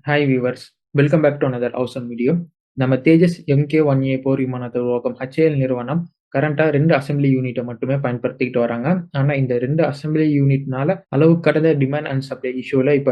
Hi viewers, welcome back to another awesome video. நம்ம Tejas MK-1A போர் விமானத்தை உருவாக்கும் HAL நிறுவனம் கரண்டா 2 அசெம்பிளி யூனிட்டை மட்டுமே பயன்படுத்திக்கிட்டு வராங்க. ஆனா இந்த 2 அசெம்பிளி யூனிட்னால அளவு கடந்த டிமாண்ட் அண்ட் சப்ளை இஷ்யூல இப்ப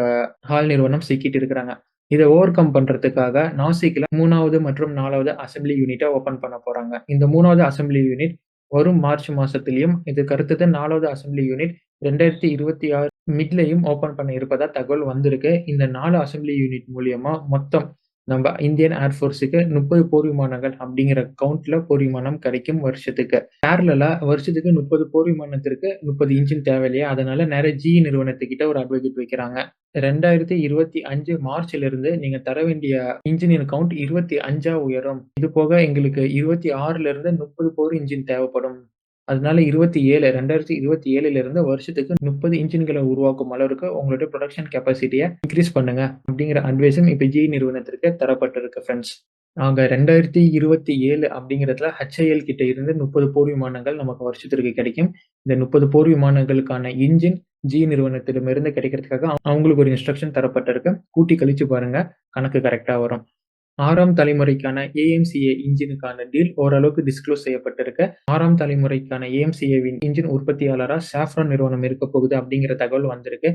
HAL நிறுவனம் சிக்கிட்டு இருக்கிறாங்க. இதை ஓவர் கம் பண்றதுக்காக நாசிக்ல 3வது மற்றும் 4வது அசெம்பிளி யூனிட்டை ஓபன் பண்ண போறாங்க. இந்த 3வது அசெம்பிளி யூனிட் வரும் மார்ச் மாசத்திலையும், இதுக்கு அடுத்தது 4வது அசெம்பிளி யூனிட் 2026 மிட்லயும் ஓபன் பண்ண இருப்பதா தகவல் வந்திருக்கு. இந்த 4 அசெம்பிளி யூனிட் மூலியமா மொத்தம் நம்ம இந்தியன் ஏர்ஃபோர்ஸுக்கு 30 போர் விமானங்கள் அப்படிங்கிற கவுண்ட்ல போர் விமானம் கிடைக்கும் வருஷத்துக்கு. பேரலா வருஷத்துக்கு 30 போர் விமானத்திற்கு 30 இன்ஜின் தேவையில்லையா, அதனால நேர GE நிறுவனத்துக்கிட்ட ஒரு அட்வொகேட் வைக்கிறாங்க. 2025 மார்ச்ல இருந்து நீங்க தர வேண்டிய இன்ஜினின் கவுண்ட் 25 உயரும். இது போக எங்களுக்கு 26ல இருந்து 30 போர் இன்ஜின் தேவைப்படும். அதனால 2027ல இருந்து வருஷத்துக்கு 30 இன்ஜின்களை உருவாக்கும் அளவுக்கு உங்களுடைய ப்ரொடக்ஷன் கெப்பாசிட்டியை இன்க்ரீஸ் பண்ணுங்க அப்படிங்கிற அட்வைஸும் இப்ப GE நிறுவனத்திற்கு தரப்பட்டிருக்கு ஃப்ரெண்ட்ஸ். நாங்க 2027 அப்படிங்கிறதுல HAL கிட்ட இருந்து 30 போர் விமானங்கள் நமக்கு வருஷத்திற்கு கிடைக்கும். இந்த 30 போர் விமானங்களுக்கான இன்ஜின் GE நிறுவனத்திடமிருந்து கிடைக்கிறதுக்காக அவங்களுக்கு ஒரு இன்ஸ்ட்ரக்ஷன் தரப்பட்டிருக்கு. கூட்டி கழிச்சு பாருங்க, கணக்கு கரெக்டா வரும். 6ஆம் தலைமுறைக்கான AMCA இன்ஜினுக்கான டீல் ஓரளவுக்கு டிஸ்க்ளோஸ் செய்யப்பட்டிருக்கு. 6ஆம் தலைமுறைக்கான AMCA-வின் இன்ஜின் உற்பத்தியாளரா சாஃப்ரான் நிறுவனம் இருக்க போகுது அப்படிங்கிற தகவல் வந்திருக்கு.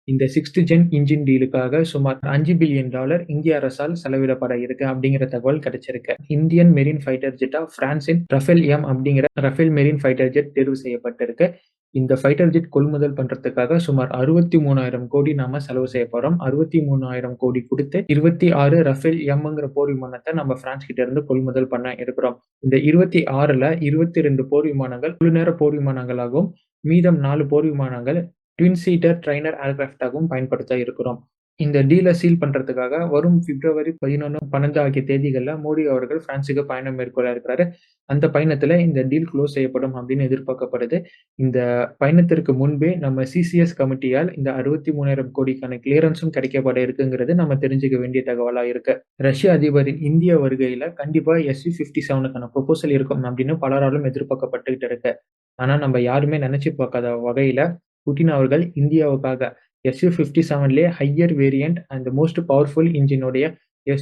இந்த 6th ஜென் இன்ஜின் டீலுக்காக சுமார் $5 பில்லியன் இந்திய அரசால் செலவிடப்பட இருக்கு அப்படிங்கிற தகவல் கிடைச்சிருக்கு. இந்தியன் மெரின் ஃபைட்டர் ஜெட்டா பிரான்சின் ரஃபேல் M அப்படிங்கிற ரஃபேல் மெரின் ஃபைட்டர் ஜெட் தேர்வு செய்யப்பட்டிருக்கு. இந்த ஃபைட்டர் ஜெட் கொள்முதல் பண்றதுக்காக சுமார் 63,000 கோடி நாம செலவு செய்ய போறோம். 63,000 கோடி கொடுத்து 26 ரஃபேல் M-ங்கிற போர் விமானத்தை நம்ம பிரான்ஸ் கிட்ட இருந்து கொள்முதல் பண்ண இருக்கிறோம். இந்த 26ல 22 போர் விமானங்கள் முழு நேர போர் விமானங்களாகவும், மீதம் 4 போர் விமானங்கள் ட்வின் சீட்டர் ட்ரைனர் ஏர்கிராஃப்டாகவும் பயன்படுத்த இருக்கிறோம். இந்த டீலை சீல் பண்றதுக்காக வரும் பிப்ரவரி 11, 12 ஆகிய தேதிகள்ல மோடி அவர்கள் பிரான்சுக்கு பயணம் மேற்கொள்ள இருக்கிறாரு. அந்த பயணத்துல இந்த டீல் க்ளோஸ் செய்யப்படும் அப்படின்னு எதிர்பார்க்கப்படுது. இந்த பயணத்திற்கு முன்பே நம்ம CCS கமிட்டியால் இந்த 63,000 கோடிக்கான கிளியரன்ஸும் கிடைக்கப்பட இருக்குங்கிறது நம்ம தெரிஞ்சுக்க வேண்டிய தகவலா இருக்கு. ரஷ்ய அதிபரின் இந்திய வருகையில கண்டிப்பா Su-57க்கான ப்ரொபோசல் இருக்கும் அப்படின்னு பலராலும் எதிர்பார்க்கப்பட்டுகிட்டு இருக்கு. ஆனா நம்ம யாருமே நினைச்சு பார்க்காத வகையில புட்டின் அவர்கள் இந்தியாவுக்காக Su-57லே higher variant and most powerful இன்ஜினுடைய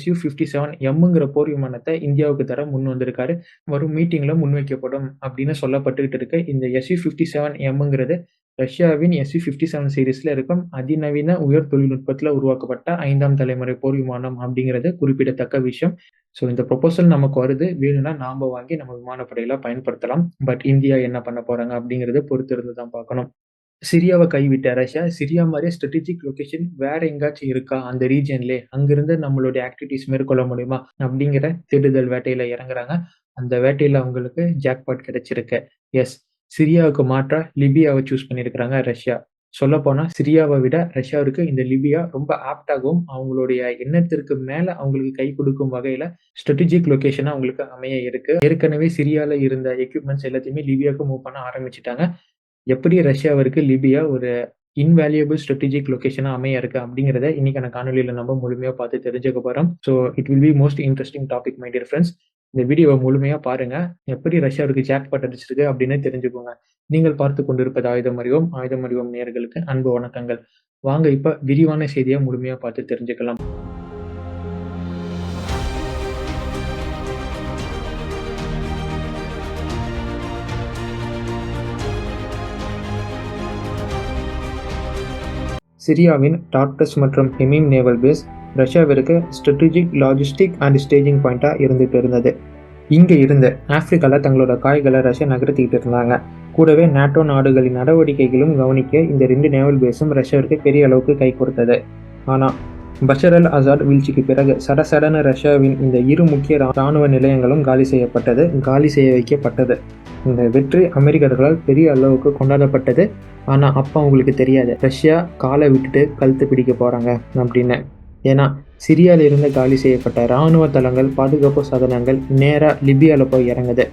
Su-57M-ங்கிற போர் விமானத்தை இந்தியாவுக்கு தர முன் வந்திருக்காரு. வரும் மீட்டிங்ல முன்வைக்கப்படும் அப்படின்னு சொல்லப்பட்டுகிட்டு இருக்கு. இந்த Su-57M-ங்கிறது ரஷ்யாவின் Su-57 சீரீஸ்ல இருக்கும் அதிநவீன உயர் தொழில்நுட்பத்துல உருவாக்கப்பட்ட 5ஆம் தலைமுறை போர் விமானம் அப்படிங்கிறது குறிப்பிடத்தக்க விஷயம். ஸோ இந்த ப்ரொபோசல் நமக்கு வருது, வேணும்னா நாம வாங்கி நம்ம விமானப்படையில பயன்படுத்தலாம். பட் இந்தியா என்ன பண்ண போறாங்க அப்படிங்கறத பொறுத்து இருந்து தான் பார்க்கணும். சிரியாவை கைவிட்ட ரஷ்யா, சிரியா மாதிரியே ஸ்ட்ராட்டஜிக் லொகேஷன் வேற எங்காச்சும் இருக்கா அந்த ரீஜன்லே, அங்கிருந்து நம்மளுடைய ஆக்டிவிட்டிஸ் மேற்கொள்ள முடியுமா அப்படிங்கிற தேடுதல் வேட்டையில இறங்குறாங்க. அந்த வேட்டையில அவங்களுக்கு ஜாக்பாட் கிடைச்சிருக்கு. எஸ், சிரியாவுக்கு மாற்றா லிபியாவை சூஸ் பண்ணியிருக்கிறாங்க ரஷ்யா. சொல்ல போனா சிரியாவை விட ரஷ்யாவிற்கு இந்த லிபியா ரொம்ப ஆப்டாகவும் அவங்களுடைய எண்ணத்திற்கு மேல அவங்களுக்கு கை கொடுக்கும் வகையில ஸ்ட்ராட்டஜிக் லொகேஷனா அவங்களுக்கு அமைய இருக்கு. ஏற்கனவே சிரியால இருந்த எக்யூப்மெண்ட்ஸ் எல்லாத்தையுமே லிபியாவுக்கு மூவ் பண்ண ஆரம்பிச்சுட்டாங்க. எப்படி ரஷ்யாவிற்கு லிபியா ஒரு இன்வேல்யூபிள் ஸ்ட்ராட்டஜிக் லொகேஷனா அமைய இருக்கு அப்படிங்கிறத இன்னைக்கான காணொலியில நம்ம முழுமையா பார்த்து தெரிஞ்சுக்க போறோம். So it will be most interesting topic my dear friends. இந்த வீடியோவை முழுமையா பாருங்க, எப்படி ரஷ்யாவிற்கு ஜாக்பாட் அடிச்சிருக்கு அப்படின்னு தெரிஞ்சுக்கோங்க. நீங்கள் பார்த்து கொண்டிருப்பது ஆயுதம் அறிவோம் நேயர்களுக்கு அன்பு வணக்கங்கள். வாங்க இப்ப விரிவான செய்தியை முழுமையா பார்த்து தெரிஞ்சுக்கலாம். சிரியாவின் டார்டஸ் மற்றும் ஹெமீம் நேவல் பேஸ் ரஷ்யாவிற்கு ஸ்ட்ராட்டஜிக், லாஜிஸ்டிக் அண்ட் ஸ்டேஜிங் பாயிண்டா இருந்துட்டு இருந்தது. இங்க இருந்து ஆப்பிரிக்கால தங்களோட காய்களை ரஷ்யா நகர்த்திக்கிட்டு இருந்தாங்க. கூடவே நேட்டோ நாடுகளின் நடவடிக்கைகளும் கவனிக்க இந்த 2 நேவல் பேஸும் ரஷ்யாவிற்கு பெரிய அளவுக்கு கை கொடுத்தது. ஆனா பஷர் அல் அசாட் வீழ்ச்சிக்கு பிறகு சடசடன ரஷ்யாவின் இந்த 2 முக்கிய ராணுவ நிலையங்களும் காலி செய்ய வைக்கப்பட்டது. இந்த வெற்றி அமெரிக்கர்களால் பெரிய அளவுக்கு கொண்டாடப்பட்டது. ஆனா அப்ப அவங்களுக்கு தெரியாது ரஷ்யா காலை விட்டுட்டு கழுத்து பிடிக்க போறாங்க அப்படின்னு. ஏன்னா சிரியால இருந்து காலி செய்யப்பட்ட ராணுவ தளங்கள், பாதுகாப்பு சாதனங்கள் நேரா லிபியால போய் இறங்குது.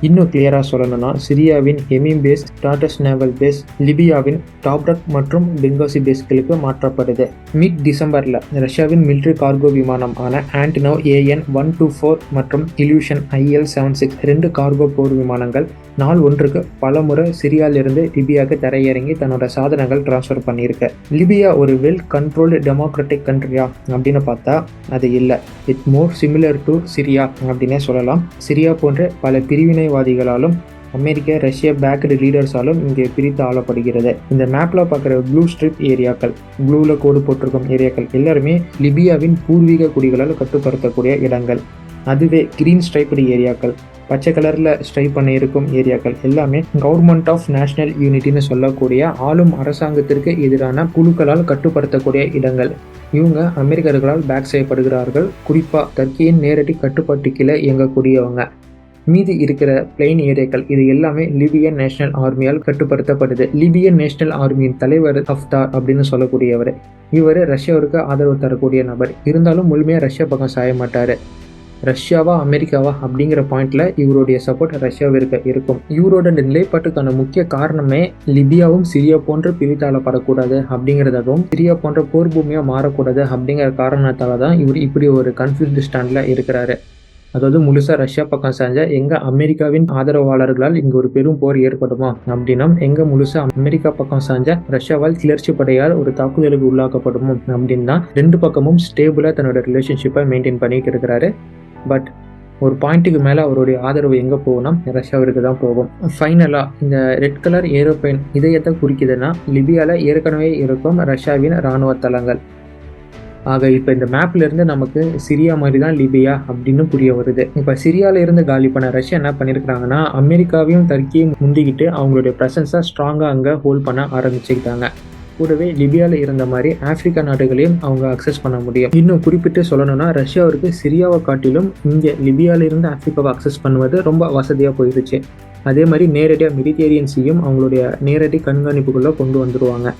இன்னும் கிளியராக சொல்லணும்னா சிரியாவின் ஹெமிம் பேஸ், டார்டஸ் நேவல் பேஸ் லிபியாவின் டாப்ரக் மற்றும் பெங்காசி பேஸ்களுக்கு மாற்றப்படுது. மிட் டிசம்பரில் ரஷ்யாவின் மிலிட்ரி கார்கோ விமானம் ஆன ஆன்டினோவ் AN-124 மற்றும் இல்யூஷன் IL-76 2 கார்கோ போர் விமானங்கள் நாள் ஒன்றுக்கு பல முறை சிரியாவிலிருந்து லிபியாவுக்கு தரையிறங்கி தன்னோட சாதனங்கள் டிரான்ஸ்ஃபர் பண்ணியிருக்கு. லிபியா ஒரு வெல் கண்ட்ரோல்டு டெமோக்ராட்டிக் கண்ட்ரியா அப்படின்னு பார்த்தா அது இல்லை. It more similar to Syria அப்படின்னே சொல்லலாம். சிரியா போன்ற பல பிரிவினைவாதிகளாலும் அமெரிக்க ரஷ்ய பேக்டு லீடர்ஸாலும் இங்கே பிரித்து ஆளப்படுகிறது. இந்த மேப்பில் பார்க்குற ப்ளூ ஸ்ட்ரிப் ஏரியாக்கள், ப்ளூவில் கோடு போட்டிருக்கும் ஏரியாக்கள் எல்லாருமே லிபியாவின் பூர்வீக குடிகளால் கட்டுப்படுத்தக்கூடிய இடங்கள். அதுவே கிரீன் ஸ்ட்ரைப்டு ஏரியாக்கள், பச்சை கலரில் ஸ்ட்ரைப் பண்ணி இருக்கும் ஏரியாக்கள் எல்லாமே கவர்மெண்ட் ஆஃப் நேஷனல் யூனிட்டின்னு சொல்லக்கூடிய ஆளும் அரசாங்கத்திற்கு எதிரான குழுக்களால் கட்டுப்படுத்தக்கூடிய இடங்கள். இவங்க அமெரிக்கர்களால் பேக் செய்யப்படுகிறார்கள். குறிப்பாக டர்க்கியின் நேரடி கட்டுப்பாட்டு கீழே இயங்கக்கூடியவங்க. மீதி இருக்கிற பிளெயின் ஏரியாக்கள் இது எல்லாமே லிபியன் நேஷனல் ஆர்மியால் கட்டுப்படுத்தப்படுது. லிபியன் நேஷனல் ஆர்மியின் தலைவர் ஹஃப்தார் அப்படின்னு சொல்லக்கூடியவர். இவர் ரஷ்யாவிற்கு ஆதரவு தரக்கூடிய நபர். இருந்தாலும் முழுமையாக ரஷ்யா பக்கம் சாய மாட்டார். ரஷ்யாவா அமெரிக்காவா அப்படிங்கிற பாயிண்ட்ல இவருடைய சப்போர்ட் ரஷ்யாவிற்கு இருக்கும். இவரோட நிலைப்பாட்டுக்கான முக்கிய காரணமே லிபியாவும் சிரியா போன்று பிரித்தாளப்படக்கூடாது அப்படிங்கிறதாகவும் சிரியா போன்ற போர் பூமியா மாறக்கூடாது அப்படிங்கிற காரணத்தால தான் இவர் இப்படி ஒரு கன்ஃபியூஸ்டு ஸ்டாண்ட்ல இருக்கிறாரு. அதாவது முழுசா ரஷ்யா பக்கம் சாஞ்சா எங்க அமெரிக்காவின் ஆதரவாளர்களால் இங்க ஒரு பெரும் போர் ஏற்படுமா அப்படின்னா, எங்க முழுசா அமெரிக்கா பக்கம் சாஞ்சா ரஷ்யாவால் கிளர்ச்சி படையால் ஒரு தாக்குதலுக்கு உள்ளாக்கப்படுமோ அப்படின்னா ரெண்டு பக்கமும் ஸ்டேபிளா தன்னோட ரிலேஷன்ஷிப்பை மெயின்டைன் பண்ணிட்டு இருக்கிறாரு. பட் ஒரு பாயிண்ட்டுக்கு மேலே அவருடைய ஆதரவு எங்கே போகும்னா ரஷ்யாவிற்கு தான் போகும். ஃபைனலாக இந்த ரெட் கலர் ஏரோப்ளைன் இதையத்தை குறிக்குதுன்னா லிபியாவில் ஏற்கனவே இருக்கும் ரஷ்யாவின் இராணுவ தளங்கள். ஆக இப்போ இந்த மேப்ல இருந்து நமக்கு சிரியா மாதிரி தான் லிபியா அப்படின்னு புரிய வருது. இப்போ சிரியால இருந்து காலி பண்ண ரஷ்யா என்ன பண்ணியிருக்கிறாங்கன்னா அமெரிக்காவையும் டர்க்கியும் முந்திக்கிட்டு அவங்களுடைய ப்ரெசன்ஸை ஸ்ட்ராங்காக அங்கே ஹோல்ட் பண்ண ஆரம்பிச்சுக்கிட்டாங்க. கூடவே லிபியாவில் இருந்த மாதிரி ஆப்பிரிக்கா நாடுகளையும் அவங்க அக்சஸ் பண்ண முடியும். இன்னும் குறிப்பிட்டு சொல்லணும்னா ரஷ்யாவிற்கு சிரியாவை காட்டிலும் இங்கே லிபியாவில் இருந்து ஆப்பிரிக்காவை அக்சஸ் பண்ணுவது ரொம்ப வசதியாக போயிடுச்சு. அதே மாதிரி நேரடியாக மெடிட்டேரியன் சீயும் அவங்களுடைய நேரடி கண்காணிப்புக்குள்ளே கொண்டு வந்துடுவாங்க.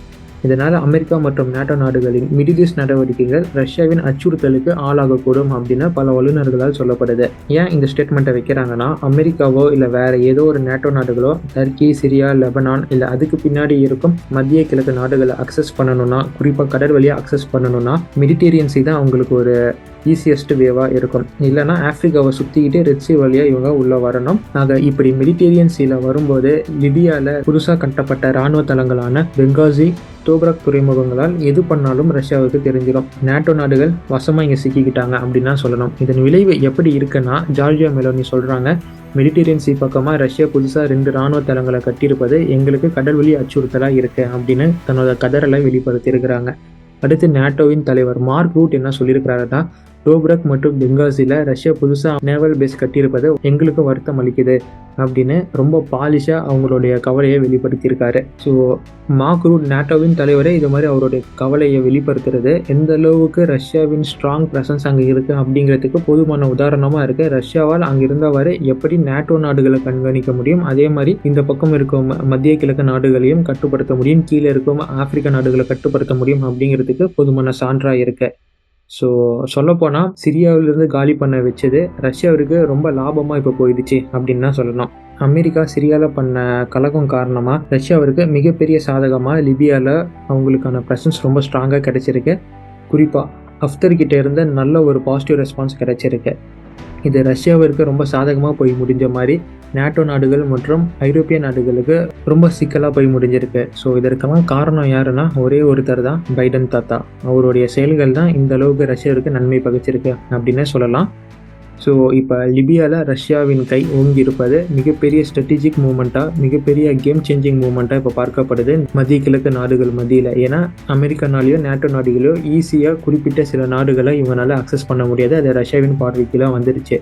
இதனால் அமெரிக்கா மற்றும் நேட்டோ நாடுகளின் மிடில் ஈஸ்ட் நடவடிக்கைகள் ரஷ்யாவின் அச்சுறுத்தலுக்கு ஆளாகக்கூடும் அப்படின்னு பல வல்லுநர்களால் சொல்லப்படுது. ஏன் இந்த ஸ்டேட்மெண்ட்டை வைக்கிறாங்கன்னா அமெரிக்காவோ இல்லை வேற ஏதோ ஒரு நேட்டோ நாடுகளோ டர்க்கி, சிரியா, லெபனான் இல்லை அதுக்கு பின்னாடி இருக்கும் மத்திய கிழக்கு நாடுகளை அக்சஸ் பண்ணணும்னா, குறிப்பாக கடல் வழியாக அக்சஸ் பண்ணணும்னா மெடிட்டேரியன் சீ தான் அவங்களுக்கு ஒரு ஈஸியஸ்ட் வேவாக இருக்கும். இல்லைனா ஆப்பிரிக்காவை சுற்றிக்கிட்டு ரெட் சீ வழியாக இவங்க உள்ளே வரணும். ஆக இப்படி மெடிட்டேரியன் சீல வரும்போது லிபியாவில் புதுசாக கட்டப்பட்ட இராணுவ தளங்களான பெங்காசி, டோப்ரக் துறைமுகங்களால் எது பண்ணாலும் ரஷ்யாவுக்கு தெரிஞ்சிடும். நேட்டோ நாடுகள் வசமாக இங்கே சிக்கிக்கிட்டாங்க அப்படின்னு தான் சொல்லணும். இதன் விளைவு எப்படி இருக்குன்னா ஜார்ஜியா மெலோனி சொல்கிறாங்க, மெடிட்டேரியன் சீ பக்கமாக ரஷ்யா புதுசாக 2 இராணுவ தளங்களை கட்டியிருப்பது எங்களுக்கு கடல் வழி அச்சுறுத்தலாக இருக்குது அப்படின்னு தன்னோட கதறலை வெளிப்படுத்தியிருக்கிறாங்க. அடுத்து நேட்டோவின் தலைவர் மார்க் ரூட் என்ன சொல்லியிருக்கிறாருன்னா, டோப்ரக் மற்றும் பெங்காசியில் ரஷ்யா புதுசாக நேவல் பேஸ் கட்டியிருப்பது எங்களுக்கு வருத்தம் அளிக்குது அப்படின்னு ரொம்ப பாலிஷாக அவங்களுடைய கவலையை வெளிப்படுத்தியிருக்காரு. ஸோ மார்க் ரூட் நேட்டோவின் தலைவரே இது மாதிரி அவருடைய கவலையை வெளிப்படுத்துறது எந்த அளவுக்கு ரஷ்யாவின் ஸ்ட்ராங் ப்ரெசன்ஸ் அங்கே இருக்குது அப்படிங்கிறதுக்கு போதுமான உதாரணமாக இருக்குது. ரஷ்யாவால் அங்கே இருந்தவரை எப்படி நேட்டோ நாடுகளை கண்காணிக்க முடியும், அதே மாதிரி இந்த பக்கம் இருக்கும் மத்திய கிழக்கு நாடுகளையும் கட்டுப்படுத்த முடியும், கீழே இருக்கும் ஆப்பிரிக்கா நாடுகளை கட்டுப்படுத்த முடியும் அப்படிங்கிறதுக்கு போதுமான சான்றாக இருக்குது. ஸோ சொல்லப்போனால் சிரியாவிலிருந்து காலி பண்ண வச்சது ரஷ்யாவிற்கு ரொம்ப லாபமாக இப்போ போயிடுச்சு அப்படின்னு தான் சொல்லணும். அமெரிக்கா சிரியாவில் பண்ண கலகம் காரணமாக ரஷ்யாவிற்கு மிகப்பெரிய சாதகமாக லிபியாவில் அவங்களுக்கான ப்ரெசன்ஸ் ரொம்ப ஸ்ட்ராங்காக கிடைச்சிருக்கு. குறிப்பாக ஹஃப்தர்கிட்ட இருந்த நல்ல ஒரு பாசிட்டிவ் ரெஸ்பான்ஸ் கிடைச்சிருக்கு. இது ரஷ்யாவிற்கு ரொம்ப சாதகமாக போய் முடிஞ்ச மாதிரி நேட்டோ நாடுகள் மற்றும் ஐரோப்பிய நாடுகளுக்கு ரொம்ப சிக்கலாக போய் முடிஞ்சிருக்கு. ஸோ இதற்கெல்லாம் காரணம் யாருன்னா ஒரே ஒருத்தர் தான், பைடன் தாத்தா. அவருடைய செயல்கள் தான் இந்த அளவுக்கு ரஷ்யாவிற்கு நன்மை பகிச்சிருக்கு அப்படின்னு சொல்லலாம். ஸோ இப்போ லிபியாவில் ரஷ்யாவின் கை ஓங்கி இருப்பது மிகப்பெரிய ஸ்ட்ராட்டஜிக் மூமெண்ட்டாக, மிகப்பெரிய கேம் சேஞ்சிங் மூமெண்ட்டாக இப்போ பார்க்கப்படுது மத்திய கிழக்கு நாடுகள் மத்தியில். ஏன்னா அமெரிக்கானாலேயோ நேட்டோ நாடுகளையோ ஈஸியாக குறிப்பிட்ட சில நாடுகளை இவங்களால் அக்சஸ் பண்ண முடியாது. அது ரஷ்யாவின் பார்வைக்கெல்லாம் வந்துடுச்சு.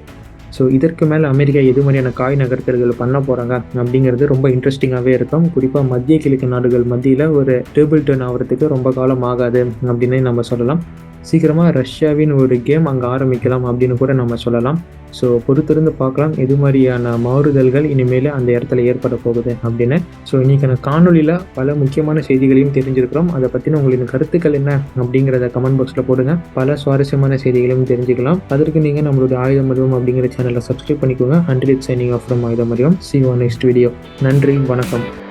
ஸோ இதற்கு மேலே அமெரிக்கா எது மாதிரியான காய் நகர்த்தல்கள் பண்ண போகிறாங்க அப்படிங்கிறது ரொம்ப இன்ட்ரெஸ்டிங்காகவே இருக்கும். குறிப்பாக மத்திய கிழக்கு நாடுகள் மத்தியில் ஒரு டேபிள் டர்ன் ஆகிறதுக்கு ரொம்ப காலம் ஆகாது அப்படின்னு நம்ம சொல்லலாம். சீக்கிரமாக ரஷ்யாவின் ஒரு கேம் அங்கே ஆரம்பிக்கலாம் அப்படின்னு கூட நம்ம சொல்லலாம். ஸோ பொறுத்திருந்து பார்க்கலாம் எது மாதிரியான மாறுதல்கள் இனிமேல் அந்த இடத்துல ஏற்பட போகுது அப்படின்னு. ஸோ இன்றைக்கான காணொலியில் பல முக்கியமான செய்திகளையும் தெரிஞ்சிருக்கிறோம். அதை பற்றின உங்களின் கருத்துக்கள் என்ன அப்படிங்கிறத கமெண்ட் பாக்ஸில் போடுங்க. பல சுவாரஸ்யமான செய்திகளையும் தெரிஞ்சுக்கலாம். அதற்கு நீங்கள் நம்மளுடைய ஆயுதம் அறிவோம் அப்படிங்கிற சேனலை சப்ஸ்கிரைப் பண்ணிக்கோங்க. Until it's signing off from ஆயுதம் அறிவோம். See you on next video. நன்றி, வணக்கம்.